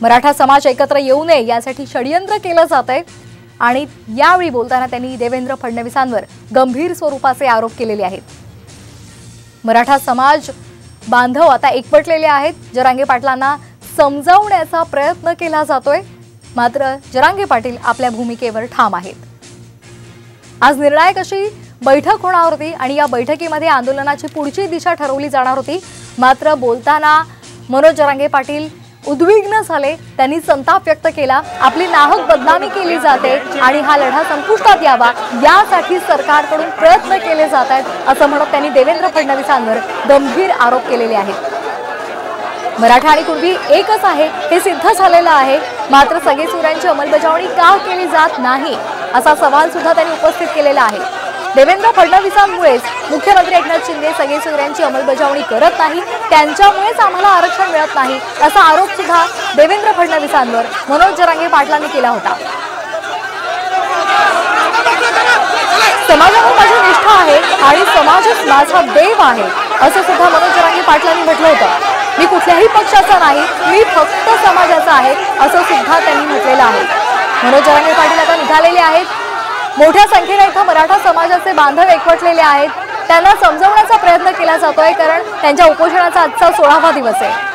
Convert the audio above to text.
मराठा समाज एकत्र येऊ नये यासाठी षडयंत्र केलं जातंय आणि यावेळी बोलताना त्यांनी देवेंद्र फडणवीसांवर गंभीर स्वरूपाचे आरोप केलेले आहेत। मराठा समाज बांधव आता एकवटलेले आहेत। जरांगे पाटलांना समजावण्याचा प्रयत्न केला जातोय, मात्र जरांगे पाटील आपल्या भूमिकेवर ठाम आहेत। आज निर्णायक अशी बैठक होणार होती आणि या बैठकीमध्ये आंदोलनाची पुढची दिशा ठरवली जाणार होती, मात्र बोलताना मनोज जरांगे पाटील उद्विग्न झाले। त्यांनी संताप व्यक्त केला। आपली नाहक बदनामी केली जाते आणि हा लढा संपुष्टात यावा यासाठी सरकारकडून प्रयत्न केले जात आहेत असं म्हणत त्यांनी देवेंद्र फडणवीसांवर गंभीर आरोप केलेले आहेत। मराठा आणि कुणबी एकच आहे हे सिद्ध झालेलं आहे, मात्र सगळेसुरांची अंमलबजावणी का केली जात नाही असा सवाल सुद्धा त्यांनी उपस्थित केलेला आहे। देवेंद्र फडणवीसांमुळेच मुख्यमंत्री एकनाथ शिंदे सगळेसुरांची अंमलबजावणी करत नाही, त्यांच्यामुळेच आम्हाला आरक्षण मिळत नाही असा आरोप सुद्धा देवेंद्र फडणवीसांवर मनोज जरांगे पाटलांनी केला होता। समाजावर माझी निष्ठा आहे आणि समाजच माझा देव आहे असं सुद्धा मनोज जरांगे पाटलांनी म्हटलं होतं। मी कुठल्याही पक्षाचा नाही, मी फक्त समाजाचा आहे असं सुद्धा त्यांनी म्हटलेलं आहे। मनोज जरांगे पाटील आता निघालेले आहेत। मोठ्या संख्येने इथं मराठा समाजाचे बांधव एकवटलेले आहेत। त्यांना समजावण्याचा प्रयत्न केला जातोय, कारण त्यांच्या उपोषणाचा आजचा 16वा दिवस आहे।